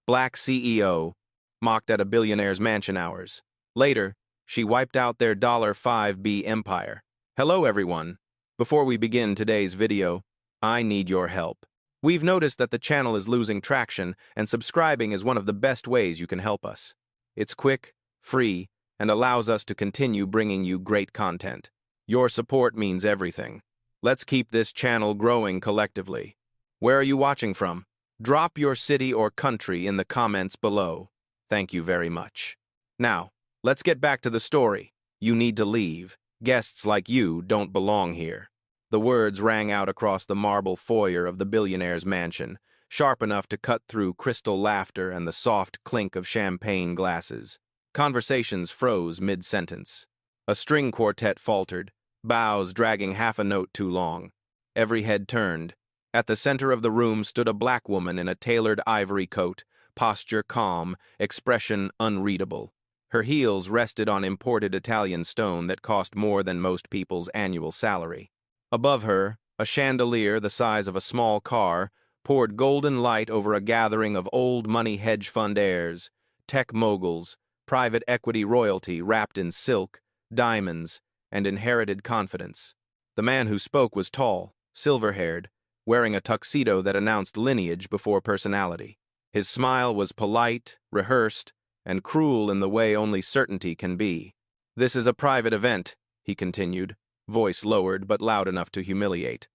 Black CEO, mocked at a billionaire's mansion hours. Later, she wiped out their $5B empire. Hello everyone. Before we begin today's video, I need your help. We've noticed that the channel is losing traction, and subscribing is one of the best ways you can help us. It's quick, free, and allows us to continue bringing you great content. Your support means everything. Let's keep this channel growing collectively. Where are you watching from? Drop your city or country in the comments below. Thank you very much. Now, let's get back to the story. You need to leave. Guests like you don't belong here. The words rang out across the marble foyer of the billionaire's mansion, sharp enough to cut through crystal laughter and the soft clink of champagne glasses. Conversations froze mid-sentence. A string quartet faltered, bows dragging half a note too long. Every head turned. At the center of the room stood a black woman in a tailored ivory coat, posture calm, expression unreadable. Her heels rested on imported Italian stone that cost more than most people's annual salary. Above her, a chandelier the size of a small car poured golden light over a gathering of old money hedge fund heirs, tech moguls, private equity royalty wrapped in silk, diamonds, and inherited confidence. The man who spoke was tall, silver-haired, wearing a tuxedo that announced lineage before personality. His smile was polite, rehearsed, and cruel in the way only certainty can be. "This is a private event," he continued, voice lowered but loud enough to humiliate.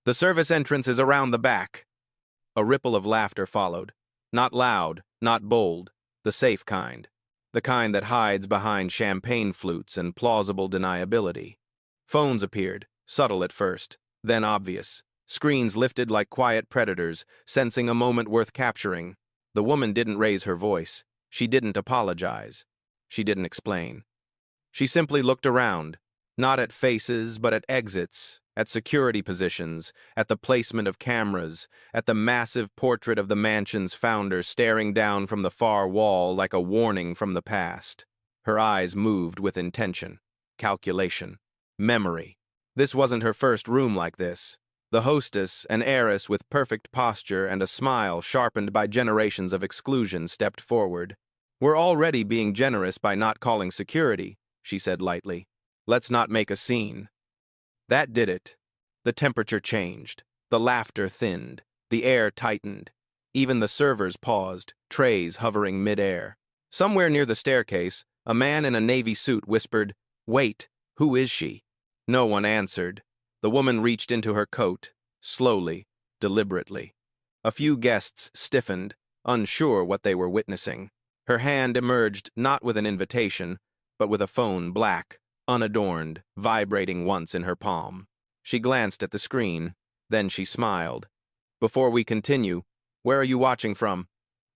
"The service entrance is around the back." A ripple of laughter followed. Not loud, not bold, the safe kind. The kind that hides behind champagne flutes and plausible deniability. Phones appeared, subtle at first, then obvious. Screens lifted like quiet predators, sensing a moment worth capturing. The woman didn't raise her voice. She didn't apologize. She didn't explain. She simply looked around, not at faces, but at exits, at security positions, at the placement of cameras, at the massive portrait of the mansion's founder staring down from the far wall like a warning from the past. Her eyes moved with intention, calculation, memory. This wasn't her first room like this. The hostess, an heiress with perfect posture and a smile sharpened by generations of exclusion, stepped forward. "We're already being generous by not calling security," she said lightly. "Let's not make a scene." That did it. The temperature changed. The laughter thinned. The air tightened. Even the servers paused, trays hovering mid-air. Somewhere near the staircase, a man in a navy suit whispered, "Wait, who is she?" No one answered. The woman reached into her coat, slowly, deliberately. A few guests stiffened, unsure what they were witnessing. Her hand emerged not with an invitation, but with a phone black, unadorned, vibrating once in her palm. She glanced at the screen, then she smiled. "Before we continue, where are you watching from?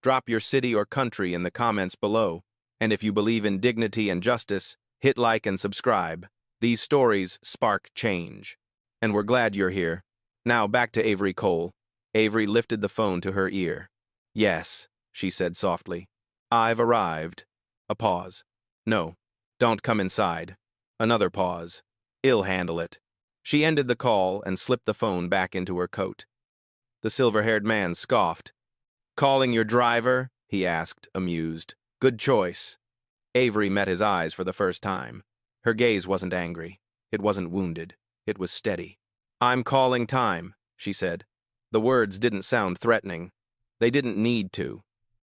Drop your city or country in the comments below. And if you believe in dignity and justice, hit like and subscribe. These stories spark change. And we're glad you're here. Now back to Avery Cole." Avery lifted the phone to her ear. "Yes," she said softly. "I've arrived." A pause. "No, don't come inside." Another pause. "I'll handle it." She ended the call and slipped the phone back into her coat. The silver-haired man scoffed. "Calling your driver?" he asked, amused. "Good choice." Avery met his eyes for the first time. Her gaze wasn't angry. It wasn't wounded. It was steady. "I'm calling time," she said. The words didn't sound threatening. They didn't need to.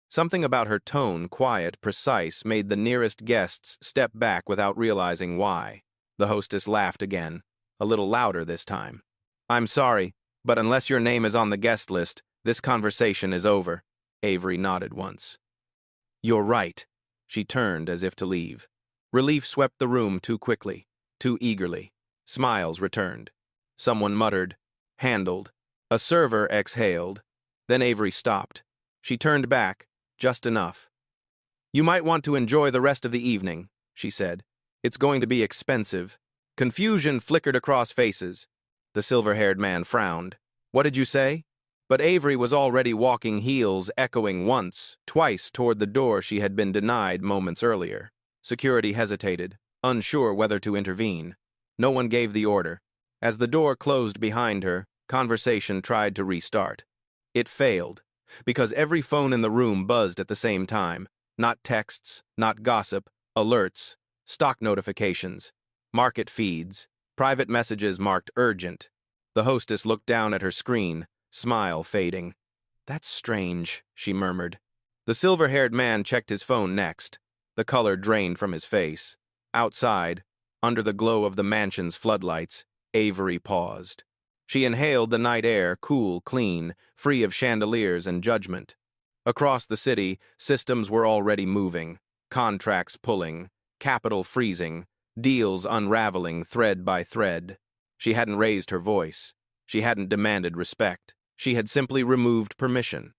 Something about her tone, quiet, precise, made the nearest guests step back without realizing why. The hostess laughed again, a little louder this time. "I'm sorry, but unless your name is on the guest list, this conversation is over." Avery nodded once. "You're right." She turned as if to leave. Relief swept the room too quickly, too eagerly. Smiles returned. Someone muttered, "Handled." A server exhaled. Then Avery stopped. She turned back, just enough. "You might want to enjoy the rest of the evening," she said. "It's going to be expensive." Confusion flickered across faces. The silver-haired man frowned. "What did you say?" But Avery was already walking heels, echoing once, twice toward the door she had been denied moments earlier. Security hesitated, unsure whether to intervene. No one gave the order. As the door closed behind her, conversation tried to restart. It failed. because every phone in the room buzzed at the same time. Not texts, not gossip, alerts, stock notifications, market feeds, private messages marked urgent. The hostess looked down at her screen, smile fading. "That's strange," she murmured. The silver-haired man checked his phone next. The color drained from his face. Outside, under the glow of the mansion's floodlights, Avery paused. She inhaled the night air, cool, clean, free of chandeliers and judgment. Across the city, systems were already moving, contracts pulling, capital freezing, deals unraveling thread by thread. She hadn't raised her voice. She hadn't demanded respect. She had simply removed permission.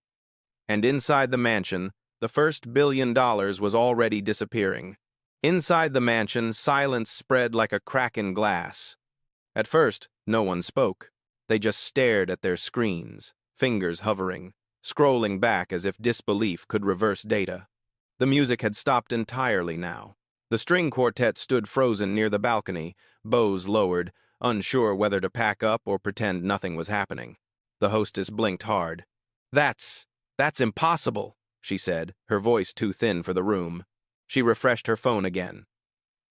And inside the mansion, the first $1 billion was already disappearing. Inside the mansion, silence spread like a crack in glass. At first, no one spoke. They just stared at their screens, fingers hovering, scrolling back as if disbelief could reverse data. The music had stopped entirely now. The string quartet stood frozen near the balcony, bows lowered, unsure whether to pack up or pretend nothing was happening. The hostess blinked hard. That's impossible," she said, her voice too thin for the room. She refreshed her phone again.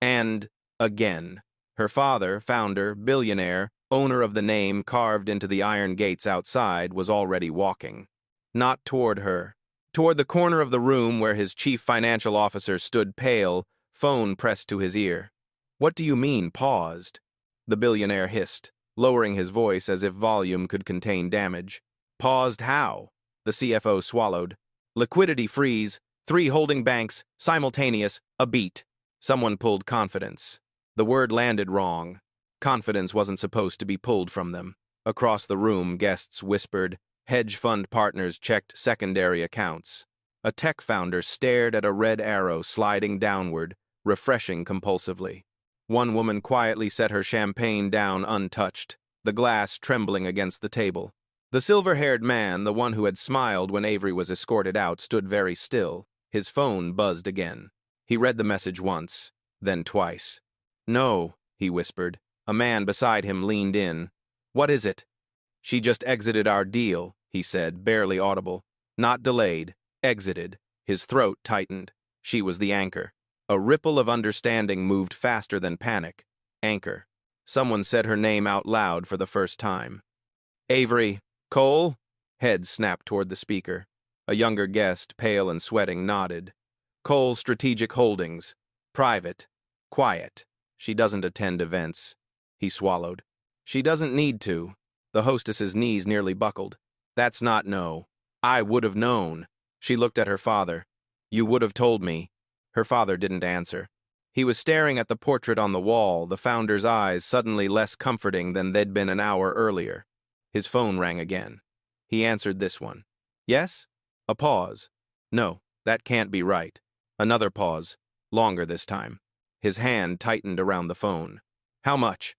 And again. Her father, founder, billionaire, owner of the name carved into the iron gates outside, was already walking. Not toward her. Toward the corner of the room where his chief financial officer stood pale, phone pressed to his ear. "What do you mean, paused?" The billionaire hissed, lowering his voice as if volume could contain damage. "Paused how?" The CFO swallowed. "Liquidity freeze, 3 holding banks, simultaneous, a beat." Someone pulled confidence. The word landed wrong. Confidence wasn't supposed to be pulled from them. Across the room, guests whispered. Hedge fund partners checked secondary accounts. A tech founder stared at a red arrow sliding downward, refreshing compulsively. One woman quietly set her champagne down untouched, the glass trembling against the table. The silver-haired man, the one who had smiled when Avery was escorted out, stood very still. His phone buzzed again. He read the message once, then twice. "No," he whispered. A man beside him leaned in. "What is it?" "She just exited our deal," he said, barely audible. Not delayed, exited. His throat tightened. She was the anchor. A ripple of understanding moved faster than panic. Anchor. Someone said her name out loud for the first time. "Avery. Cole?" Heads snapped toward the speaker. A younger guest, pale and sweating, nodded. "Cole Strategic Holdings. Private. Quiet. She doesn't attend events." He swallowed. "She doesn't need to." The hostess's knees nearly buckled. "That's not no. I would have known." She looked at her father. "You would have told me." Her father didn't answer. He was staring at the portrait on the wall, the founder's eyes suddenly less comforting than they'd been an hour earlier. His phone rang again. He answered this one. "Yes?" A pause. "No, that can't be right." Another pause, longer this time. His hand tightened around the phone. "How much?"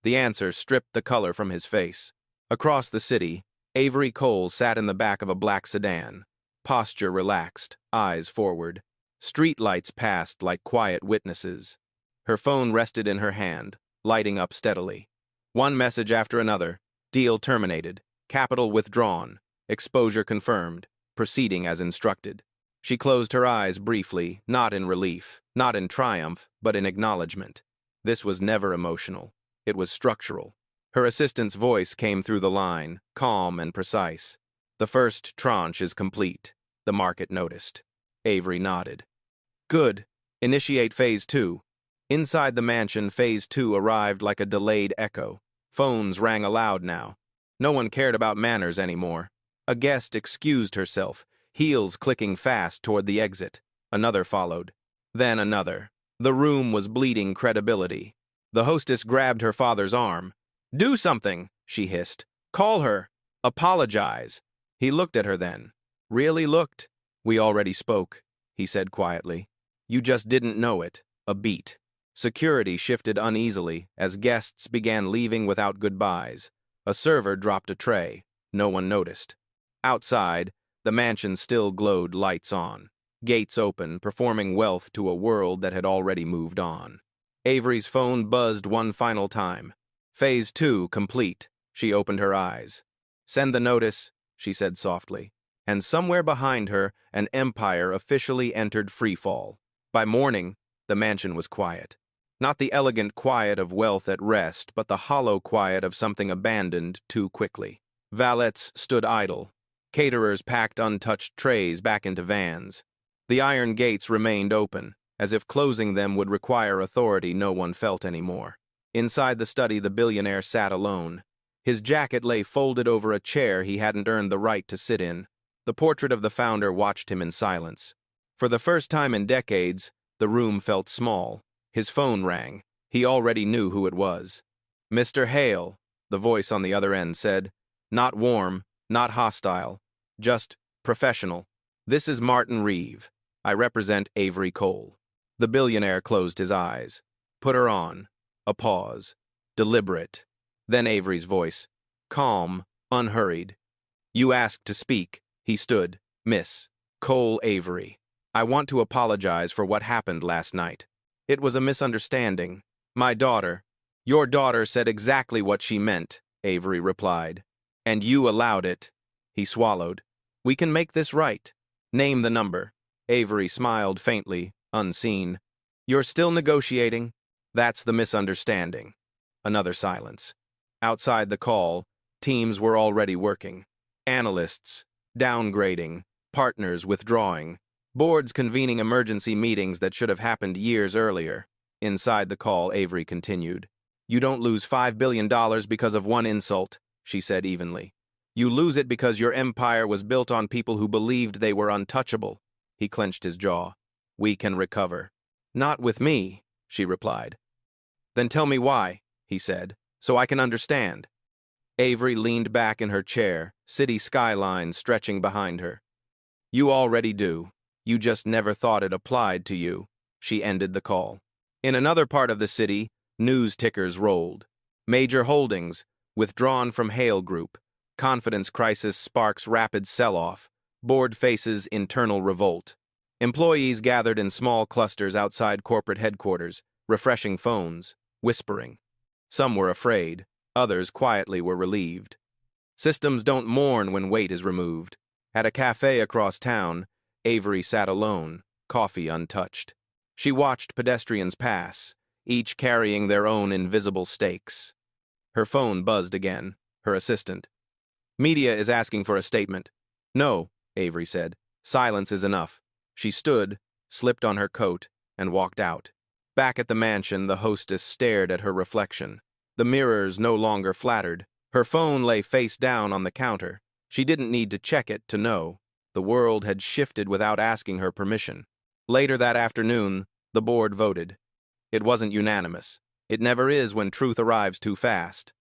The answer stripped the color from his face. Across the city, Avery Cole sat in the back of a black sedan. Posture relaxed, eyes forward. Street lights passed like quiet witnesses. Her phone rested in her hand, lighting up steadily. One message after another. Deal terminated. Capital withdrawn. Exposure confirmed. Proceeding as instructed. She closed her eyes briefly, not in relief, not in triumph, but in acknowledgement. This was never emotional. It was structural. Her assistant's voice came through the line, calm and precise. "The first tranche is complete," the market noticed. Avery nodded. "Good. Initiate Phase 2. Inside the mansion, Phase 2 arrived like a delayed echo. Phones rang aloud now. No one cared about manners anymore. A guest excused herself, heels clicking fast toward the exit. Another followed. Then another. The room was bleeding credibility. The hostess grabbed her father's arm. "Do something," she hissed. "Call her. Apologize." He looked at her then. Really looked. "We already spoke," he said quietly. "You just didn't know it." A beat. Security shifted uneasily as guests began leaving without goodbyes. A server dropped a tray. No one noticed. Outside, the mansion still glowed, lights on. Gates open, performing wealth to a world that had already moved on. Avery's phone buzzed one final time. Phase 2 complete. She opened her eyes. "Send the notice," she said softly. and somewhere behind her, an empire officially entered freefall. By morning, the mansion was quiet. Not the elegant quiet of wealth at rest, but the hollow quiet of something abandoned too quickly. Valets stood idle. Caterers packed untouched trays back into vans. The iron gates remained open, as if closing them would require authority no one felt anymore. Inside the study, the billionaire sat alone. His jacket lay folded over a chair he hadn't earned the right to sit in. The portrait of the founder watched him in silence. For the first time in decades, the room felt small. His phone rang. He already knew who it was. "Mr. Hale," the voice on the other end said. "Not warm, not hostile, just professional. This is Martin Reeve. I represent Avery Cole." The billionaire closed his eyes. "Put her on." A pause. Deliberate. Then Avery's voice. Calm, unhurried. "You asked to speak." He stood. "Miss Cole Avery. I want to apologize for what happened last night. It was a misunderstanding. My daughter—" "Your daughter said exactly what she meant," Avery replied. "And you allowed it." He swallowed. "We can make this right. Name the number." Avery smiled faintly, unseen. "You're still negotiating? That's the misunderstanding." Another silence. Outside the call, teams were already working. Analysts downgrading, partners withdrawing, boards convening emergency meetings that should have happened years earlier. Inside the call, Avery continued. "You don't lose $5 billion because of one insult," she said evenly. "You lose it because your empire was built on people who believed they were untouchable." He clenched his jaw. "We can recover." "Not with me," she replied. "Then tell me why," he said, "so I can understand." Avery leaned back in her chair, city skyline stretching behind her. "You already do. You just never thought it applied to you." She ended the call. In another part of the city, news tickers rolled. Major holdings, withdrawn from Hale Group. Confidence crisis sparks rapid sell-off. Board faces internal revolt. Employees gathered in small clusters outside corporate headquarters, refreshing phones, whispering. Some were afraid. Others quietly were relieved. Systems don't mourn when weight is removed. At a cafe across town, Avery sat alone, coffee untouched. She watched pedestrians pass, each carrying their own invisible stakes. Her phone buzzed again, her assistant. "Media is asking for a statement." "No," Avery said. "Silence is enough." She stood, slipped on her coat, and walked out. Back at the mansion, the hostess stared at her reflection. The mirrors no longer flattered. Her phone lay face down on the counter. She didn't need to check it to know. The world had shifted without asking her permission. Later that afternoon, the board voted. It wasn't unanimous. It never is when truth arrives too fast.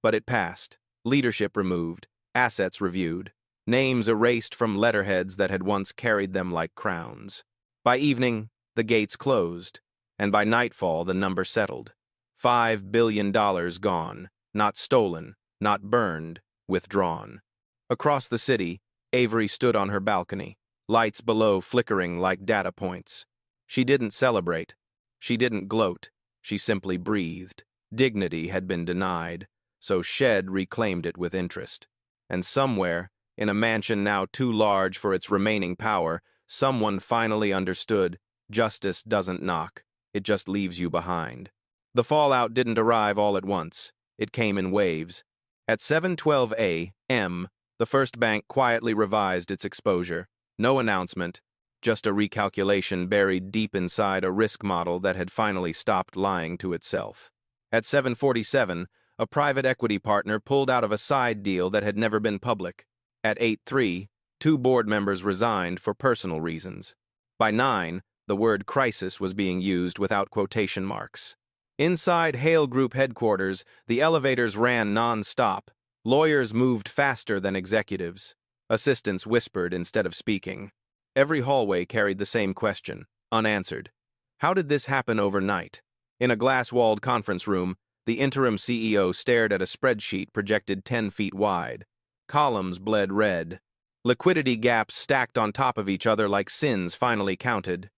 But it passed. Leadership removed. Assets reviewed. Names erased from letterheads that had once carried them like crowns. By evening, the gates closed, and by nightfall the number settled. $5 billion gone, not stolen, not burned, withdrawn. Across the city, Avery stood on her balcony, lights below flickering like data points. She didn't celebrate. She didn't gloat. She simply breathed. Dignity had been denied, so Shed reclaimed it with interest. And somewhere, in a mansion now too large for its remaining power, someone finally understood, justice doesn't knock, it just leaves you behind. The fallout didn't arrive all at once. It came in waves. At 7:12 a.m., the first bank quietly revised its exposure. No announcement, just a recalculation buried deep inside a risk model that had finally stopped lying to itself. At 7:47, a private equity partner pulled out of a side deal that had never been public. At 8:03, 2 board members resigned for personal reasons. By 9, the word crisis was being used without quotation marks. Inside Hale Group headquarters, the elevators ran non-stop. Lawyers moved faster than executives. Assistants whispered instead of speaking. Every hallway carried the same question, unanswered. How did this happen overnight? In a glass-walled conference room, the interim CEO stared at a spreadsheet projected 10 feet wide. Columns bled red. Liquidity gaps stacked on top of each other like sins finally counted.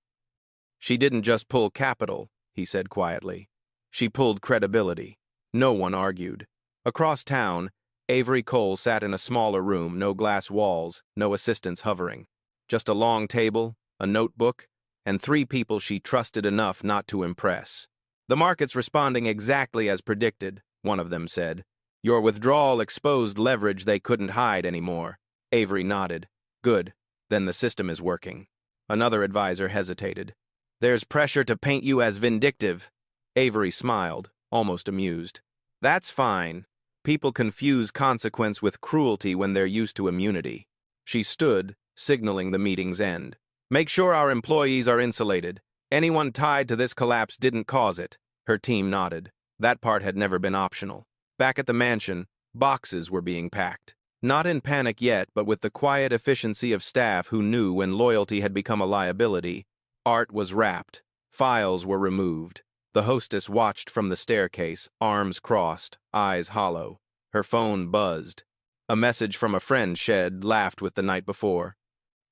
"She didn't just pull capital," he said quietly. "She pulled credibility." No one argued. Across town, Avery Cole sat in a smaller room, no glass walls, no assistants hovering. Just a long table, a notebook, and 3 people she trusted enough not to impress. "The market's responding exactly as predicted," one of them said. "Your withdrawal exposed leverage they couldn't hide anymore." Avery nodded. "Good. Then the system is working." Another advisor hesitated. "There's pressure to paint you as vindictive." Avery smiled, almost amused. "That's fine. People confuse consequence with cruelty when they're used to immunity." She stood, signaling the meeting's end. "Make sure our employees are insulated. Anyone tied to this collapse didn't cause it." Her team nodded. That part had never been optional. Back at the mansion, boxes were being packed. Not in panic yet, but with the quiet efficiency of staff who knew when loyalty had become a liability. Art was wrapped. Files were removed. The hostess watched from the staircase, arms crossed, eyes hollow. Her phone buzzed. A message from a friend Shed laughed with the night before.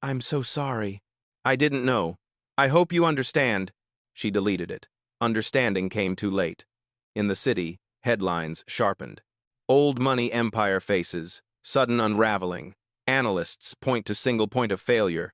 "I'm so sorry. I didn't know. I hope you understand." She deleted it. Understanding came too late. In the city, headlines sharpened. Old money empire faces, sudden unraveling. Analysts point to single point of failure.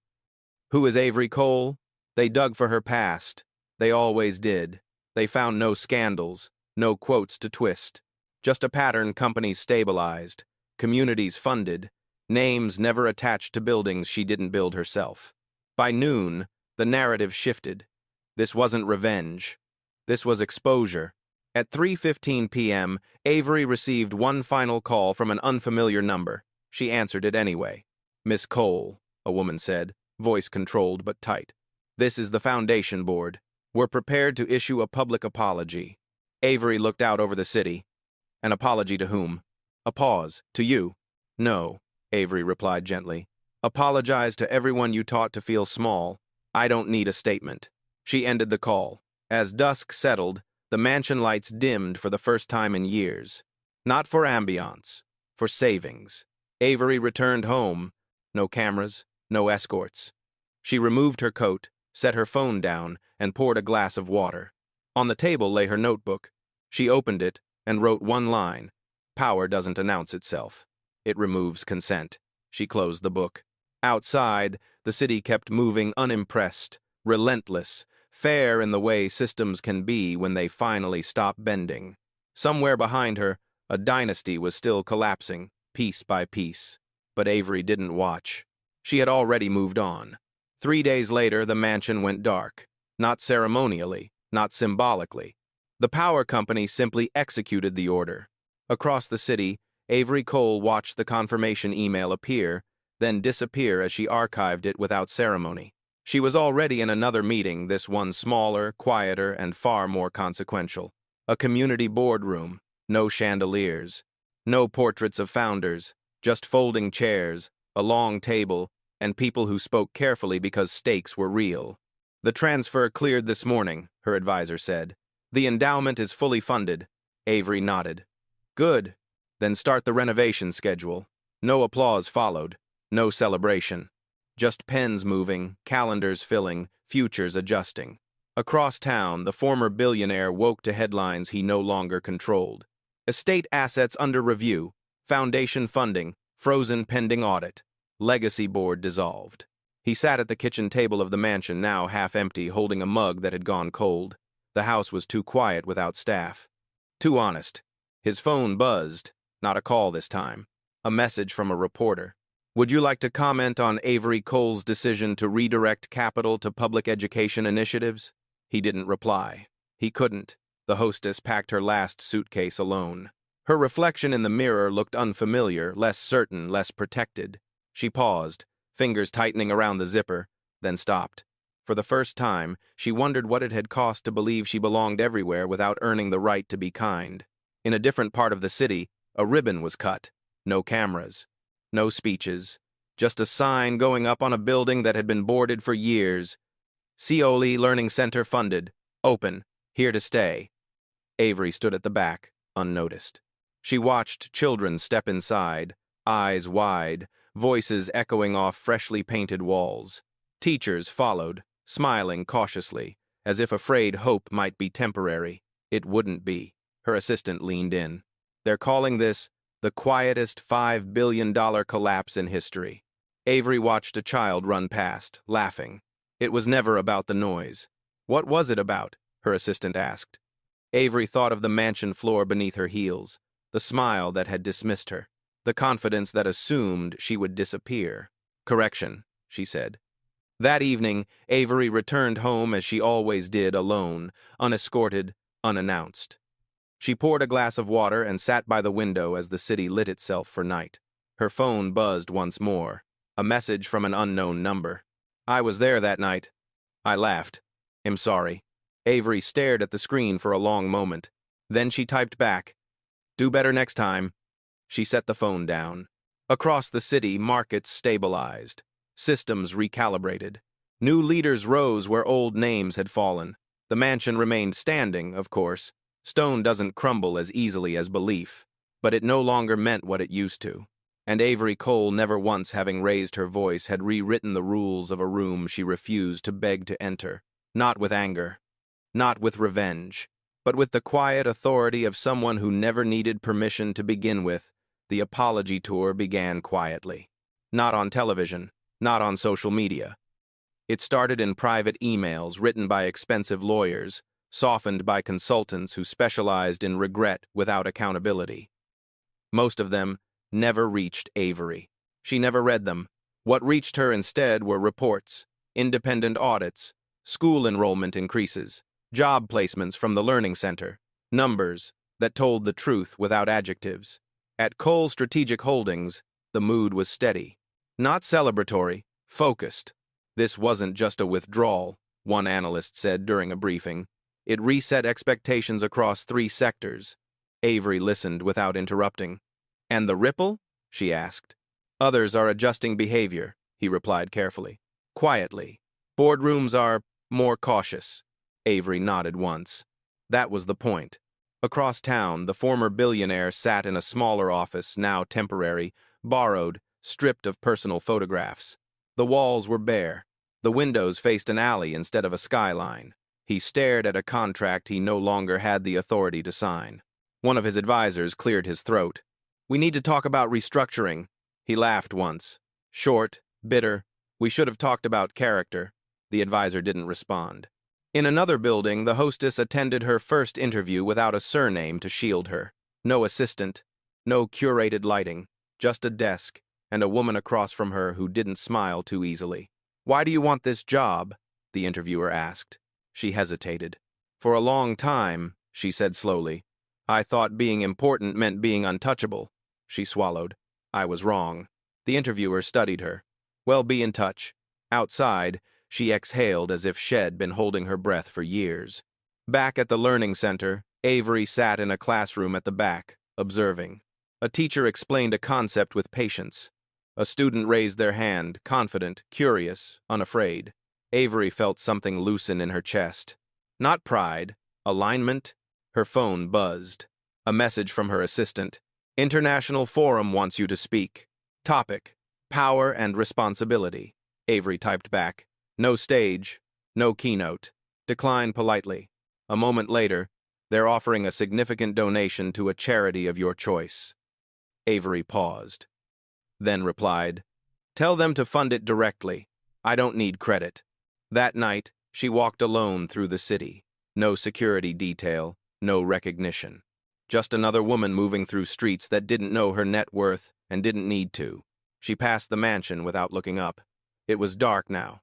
Who is Avery Cole? They dug for her past. They always did. They found no scandals, no quotes to twist. Just a pattern companies stabilized, communities funded, names never attached to buildings she didn't build herself. By noon, the narrative shifted. This wasn't revenge. This was exposure. At 3:15 p.m., Avery received one final call from an unfamiliar number. She answered it anyway. "Miss Cole," a woman said, voice controlled but tight. "This is the Foundation Board. We're prepared to issue a public apology." Avery looked out over the city. "An apology to whom?" A pause. "To you." "No," Avery replied gently. "Apologize to everyone you taught to feel small. I don't need a statement." She ended the call. As dusk settled, the mansion lights dimmed for the first time in years. Not for ambiance, for savings. Avery returned home. No cameras, no escorts. She removed her coat, set her phone down, and poured a glass of water. On the table lay her notebook. She opened it and wrote one line. "Power doesn't announce itself. It removes consent." She closed the book. Outside, the city kept moving unimpressed, relentless, fair in the way systems can be when they finally stop bending. Somewhere behind her, a dynasty was still collapsing, piece by piece. But Avery didn't watch. She had already moved on. 3 days later, the mansion went dark. Not ceremonially, not symbolically. The power company simply executed the order. Across the city, Avery Cole watched the confirmation email appear, then disappear as she archived it without ceremony. She was already in another meeting, this one smaller, quieter, and far more consequential. A community boardroom, no chandeliers, no portraits of founders, just folding chairs, a long table, and people who spoke carefully because stakes were real. "The transfer cleared this morning," her advisor said. "The endowment is fully funded." Avery nodded. "Good. Then start the renovation schedule." No applause followed, no celebration. Just pens moving, calendars filling, futures adjusting. Across town, the former billionaire woke to headlines he no longer controlled. Estate assets under review, foundation funding, frozen pending audit, legacy board dissolved. He sat at the kitchen table of the mansion, now half empty, holding a mug that had gone cold. The house was too quiet without staff. Too honest. His phone buzzed, not a call this time. A message from a reporter. "Would you like to comment on Avery Cole's decision to redirect capital to public education initiatives?" He didn't reply. He couldn't. The hostess packed her last suitcase alone. Her reflection in the mirror looked unfamiliar, less certain, less protected. She paused, fingers tightening around the zipper, then stopped. For the first time, she wondered what it had cost to believe she belonged everywhere without earning the right to be kind. In a different part of the city, a ribbon was cut. No cameras. No speeches. Just a sign going up on a building that had been boarded for years. Cioli Learning Center funded. Open. Here to stay. Avery stood at the back, unnoticed. She watched children step inside, eyes wide, voices echoing off freshly painted walls. Teachers followed, smiling cautiously, as if afraid hope might be temporary. It wouldn't be. Her assistant leaned in. "They're calling this The quietest $5 billion collapse in history. Avery watched a child run past, laughing. It was never about the noise. What was it about? Her assistant asked. Avery thought of the mansion floor beneath her heels, the smile that had dismissed her, the confidence that assumed she would disappear. Correction, she said. That evening, Avery returned home as she always did, alone, unescorted, unannounced. She poured a glass of water and sat by the window as the city lit itself for night. Her phone buzzed once more. A message from an unknown number. I was there that night. I laughed. I'm sorry. Avery stared at the screen for a long moment. Then she typed back. Do better next time. She set the phone down. Across the city, markets stabilized. Systems recalibrated. New leaders rose where old names had fallen. The mansion remained standing, of course. Stone doesn't crumble as easily as belief, but it no longer meant what it used to. And Avery Cole, never once having raised her voice, had rewritten the rules of a room she refused to beg to enter. Not with anger, not with revenge, but with the quiet authority of someone who never needed permission to begin with. The apology tour began quietly. Not on television, not on social media. It started in private emails written by expensive lawyers, softened by consultants who specialized in regret without accountability. Most of them never reached Avery. She never read them. What reached her instead were reports, independent audits, school enrollment increases, job placements from the learning center, numbers that told the truth without adjectives. At Cole Strategic Holdings, the mood was steady. Not celebratory, focused. This wasn't just a withdrawal, one analyst said during a briefing. It reset expectations across 3 sectors. Avery listened without interrupting. And the ripple? She asked. Others are adjusting behavior, he replied carefully. Quietly. Boardrooms are more cautious. Avery nodded once. That was the point. Across town, the former billionaire sat in a smaller office, now temporary, borrowed, stripped of personal photographs. The walls were bare. The windows faced an alley instead of a skyline. He stared at a contract he no longer had the authority to sign. One of his advisors cleared his throat. We need to talk about restructuring. He laughed once. Short, bitter. We should have talked about character. The advisor didn't respond. In another building, the hostess attended her first interview without a surname to shield her. No assistant, no curated lighting, just a desk, and a woman across from her who didn't smile too easily. Why do you want this job? The interviewer asked. She hesitated. For a long time, she said slowly, I thought being important meant being untouchable. She swallowed. I was wrong. The interviewer studied her. Well, be in touch. Outside, she exhaled as if she'd been holding her breath for years. Back at the learning center, Avery sat in a classroom at the back, observing. A teacher explained a concept with patience. A student raised their hand, confident, curious, unafraid. Avery felt something loosen in her chest. Not pride, alignment. Her phone buzzed. A message from her assistant. International Forum wants you to speak. Topic: Power and Responsibility. Avery typed back. No stage, no keynote. Decline politely. A moment later, they're offering a significant donation to a charity of your choice. Avery paused. Then replied, Tell them to fund it directly. I don't need credit. That night, she walked alone through the city. No security detail, no recognition. Just another woman moving through streets that didn't know her net worth and didn't need to. She passed the mansion without looking up. It was dark now.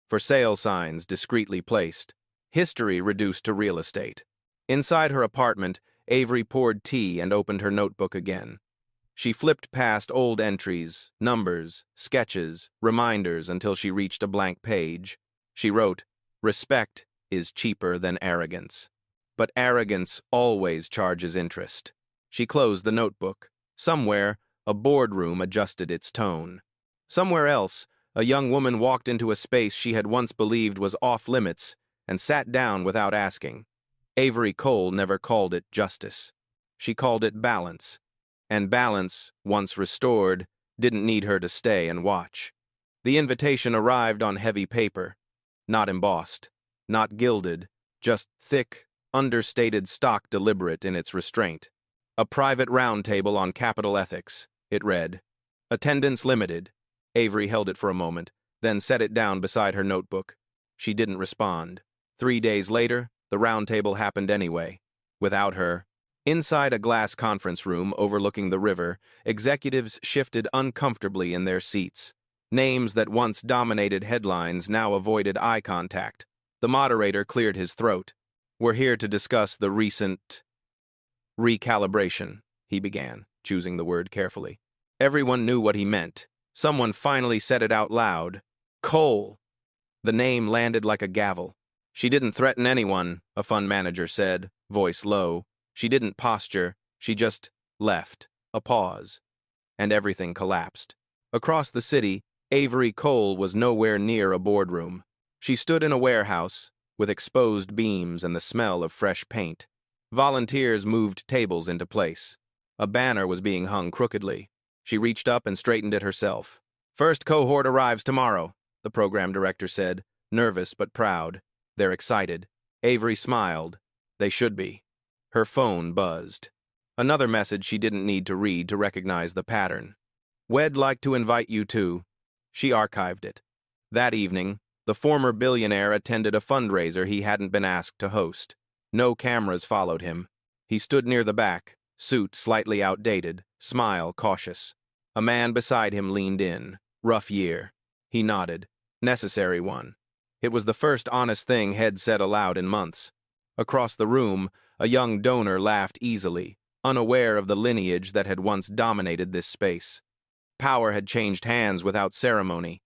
For sale signs discreetly placed. History reduced to real estate. Inside her apartment, Avery poured tea and opened her notebook again. She flipped past old entries, numbers, sketches, reminders until she reached a blank page. She wrote, Respect is cheaper than arrogance. But arrogance always charges interest. She closed the notebook. Somewhere, a boardroom adjusted its tone. Somewhere else, a young woman walked into a space she had once believed was off-limits and sat down without asking. Avery Cole never called it justice. She called it balance. And balance, once restored, didn't need her to stay and watch. The invitation arrived on heavy paper, not embossed, not gilded, just thick, understated stock deliberate in its restraint. A private roundtable on capital ethics, it read. Attendance limited. Avery held it for a moment, then set it down beside her notebook. She didn't respond. 3 days later, the roundtable happened anyway. Without her. Inside a glass conference room overlooking the river, executives shifted uncomfortably in their seats. Names that once dominated headlines now avoided eye contact. The moderator cleared his throat. We're here to discuss the recent recalibration, he began, choosing the word carefully. Everyone knew what he meant. Someone finally said it out loud. Cole. The name landed like a gavel. She didn't threaten anyone, a fund manager said, voice low. She didn't posture, she just left. A pause. And everything collapsed. Across the city, Avery Cole was nowhere near a boardroom. She stood in a warehouse, with exposed beams and the smell of fresh paint. Volunteers moved tables into place. A banner was being hung crookedly. She reached up and straightened it herself. First cohort arrives tomorrow, the program director said, nervous but proud. They're excited. Avery smiled. They should be. Her phone buzzed. Another message she didn't need to read to recognize the pattern. We'd like to invite you to. She archived it. That evening, the former billionaire attended a fundraiser he hadn't been asked to host. No cameras followed him. He stood near the back, suit slightly outdated, smile cautious. A man beside him leaned in. Rough year. He nodded. Necessary one. It was the first honest thing Head said aloud in months. Across the room, a young donor laughed easily, unaware of the lineage that had once dominated this space. Power had changed hands without ceremony,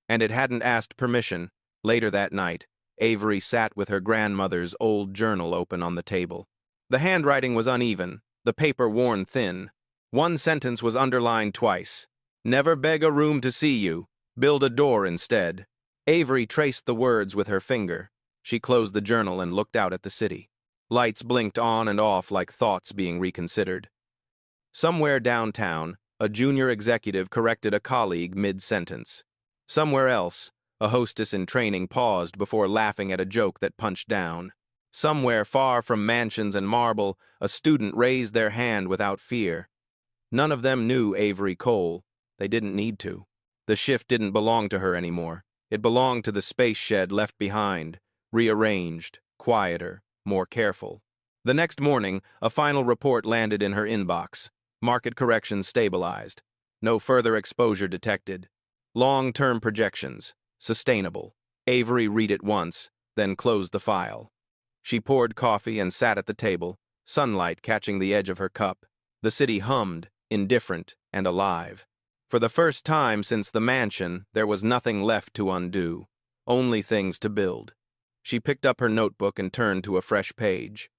and it hadn't asked permission. Later that night, Avery sat with her grandmother's old journal open on the table. The handwriting was uneven, the paper worn thin. One sentence was underlined twice. Never beg a room to see you. Build a door instead. Avery traced the words with her finger. She closed the journal and looked out at the city. Lights blinked on and off like thoughts being reconsidered. Somewhere downtown, a junior executive corrected a colleague mid-sentence. Somewhere else, a hostess in training paused before laughing at a joke that punched down. Somewhere far from mansions and marble, a student raised their hand without fear. None of them knew Avery Cole. They didn't need to. The shift didn't belong to her anymore. It belonged to the space shed left behind, rearranged, quieter, more careful. The next morning, a final report landed in her inbox. Market corrections stabilized. No further exposure detected. Long-term projections. Sustainable. Avery read it once, then closed the file. She poured coffee and sat at the table, sunlight catching the edge of her cup. The city hummed, indifferent and alive. For the first time since the mansion, there was nothing left to undo, only things to build. She picked up her notebook and turned to a fresh page.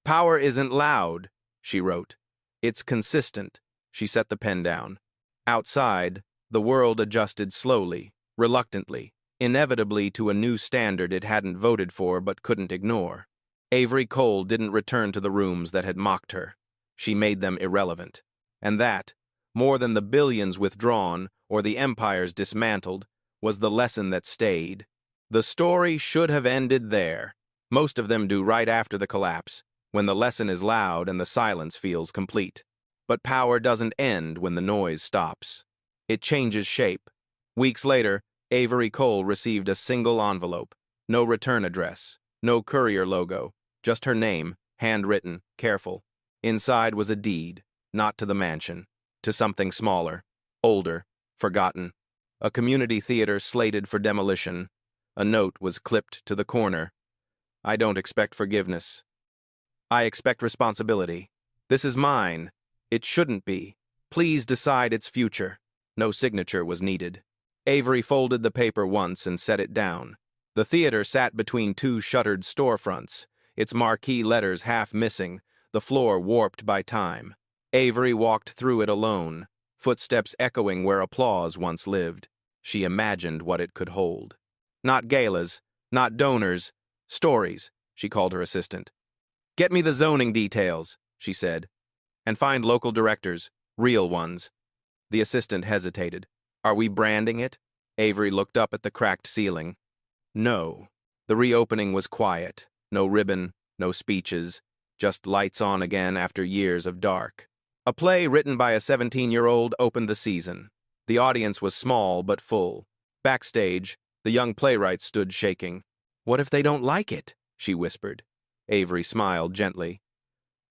Power isn't loud, she wrote. It's consistent. She set the pen down. Outside, the world adjusted slowly, reluctantly, inevitably to a new standard it hadn't voted for but couldn't ignore. Avery Cole didn't return to the rooms that had mocked her. She made them irrelevant. And that, more than the billions withdrawn or the empires dismantled, was the lesson that stayed. The story should have ended there. Most of them do right after the collapse, when the lesson is loud and the silence feels complete. But power doesn't end when the noise stops. It changes shape. Weeks later, Avery Cole received a single envelope. No return address, no courier logo, just her name, handwritten, careful. Inside was a deed, not to the mansion, to something smaller, older, forgotten. A community theater slated for demolition. A note was clipped to the corner. I don't expect forgiveness. I expect responsibility. This is mine. It shouldn't be. Please decide its future. No signature was needed. Avery folded the paper once and set it down. The theater sat between two shuttered storefronts, its marquee letters half missing, the floor warped by time. Avery walked through it alone, footsteps echoing where applause once lived. She imagined what it could hold. Not galas, not donors, stories, she called her assistant. Get me the zoning details, she said, and find local directors, real ones. The assistant hesitated. Are we branding it? Avery looked up at the cracked ceiling. No. The reopening was quiet. No ribbon, no speeches, just lights on again after years of dark. A play written by a 17-year-old opened the season. The audience was small but full. Backstage, the young playwright stood shaking. "What if they don't like it?" she whispered. Avery smiled gently.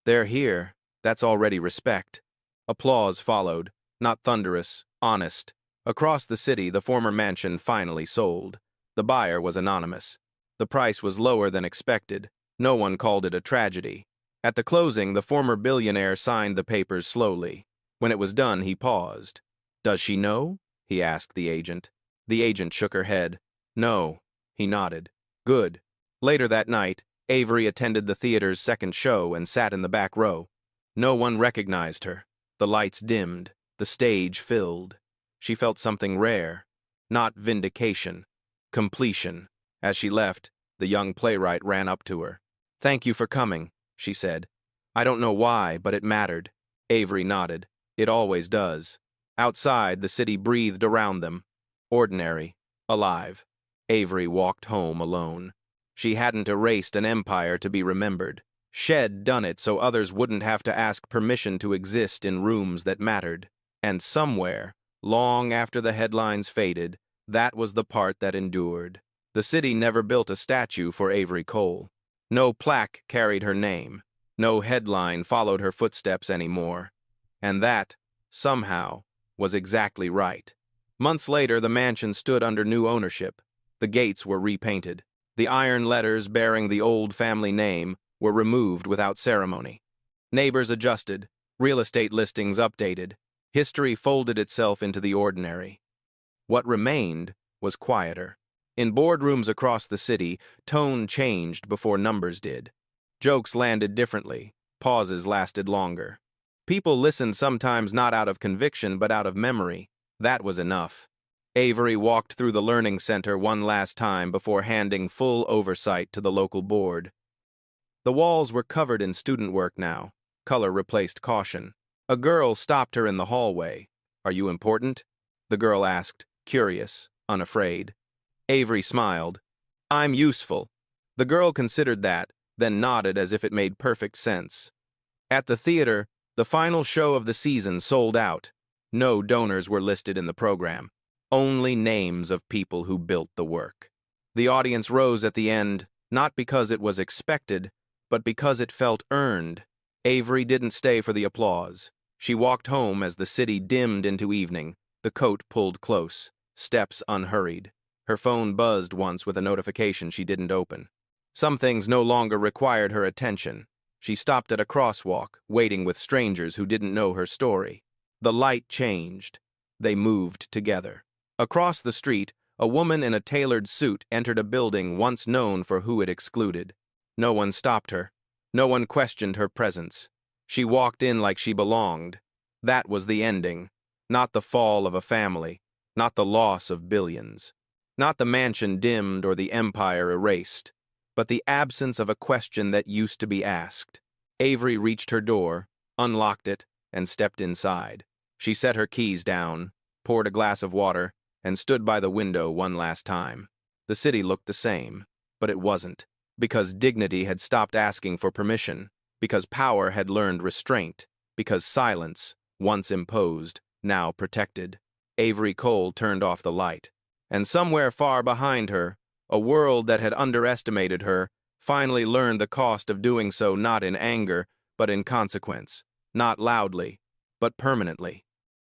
"They're here. That's already respect." Applause followed, not thunderous, honest. Across the city, the former mansion finally sold. The buyer was anonymous. The price was lower than expected. No one called it a tragedy. At the closing, the former billionaire signed the papers slowly. When it was done, he paused. "Does she know?" he asked the agent. The agent shook her head. "No." He nodded. "Good." Later that night, Avery attended the theater's second show and sat in the back row. No one recognized her. The lights dimmed. The stage filled. She felt something rare. Not vindication. Completion. As she left, the young playwright ran up to her. "Thank you for coming," she said. "I don't know why, but it mattered." Avery nodded. "It always does." Outside, the city breathed around them. Ordinary. Alive. Avery walked home alone. She hadn't erased an empire to be remembered. She'd done it so others wouldn't have to ask permission to exist in rooms that mattered. And somewhere, long after the headlines faded, that was the part that endured. The city never built a statue for Avery Cole. No plaque carried her name. No headline followed her footsteps anymore. And that, somehow, was exactly right. Months later, the mansion stood under new ownership. The gates were repainted. The iron letters bearing the old family name were removed without ceremony. Neighbors adjusted, real estate listings updated. History folded itself into the ordinary. What remained was quieter. In boardrooms across the city, tone changed before numbers did. Jokes landed differently. Pauses lasted longer. People listened sometimes not out of conviction but out of memory. That was enough. Avery walked through the learning center one last time before handing full oversight to the local board. The walls were covered in student work now. Color replaced caution. A girl stopped her in the hallway. "Are you important?" the girl asked, curious, unafraid. Avery smiled. "I'm useful." The girl considered that, then nodded as if it made perfect sense. At the theater, the final show of the season sold out. No donors were listed in the program. Only names of people who built the work. The audience rose at the end, not because it was expected, but because it felt earned. Avery didn't stay for the applause. She walked home as the city dimmed into evening, the coat pulled close, steps unhurried. Her phone buzzed once with a notification she didn't open. Some things no longer required her attention. She stopped at a crosswalk, waiting with strangers who didn't know her story. The light changed. They moved together. Across the street, a woman in a tailored suit entered a building once known for who it excluded. No one stopped her. No one questioned her presence. She walked in like she belonged. That was the ending. Not the fall of a family. Not the loss of billions. Not the mansion dimmed or the empire erased. But the absence of a question that used to be asked. Avery reached her door, unlocked it, and stepped inside. She set her keys down, poured a glass of water, and stood by the window one last time. The city looked the same, but it wasn't, because dignity had stopped asking for permission, because power had learned restraint, because silence, once imposed, now protected. Avery Cole turned off the light, and somewhere far behind her, a world that had underestimated her finally learned the cost of doing so not in anger, but in consequence, not loudly, but permanently.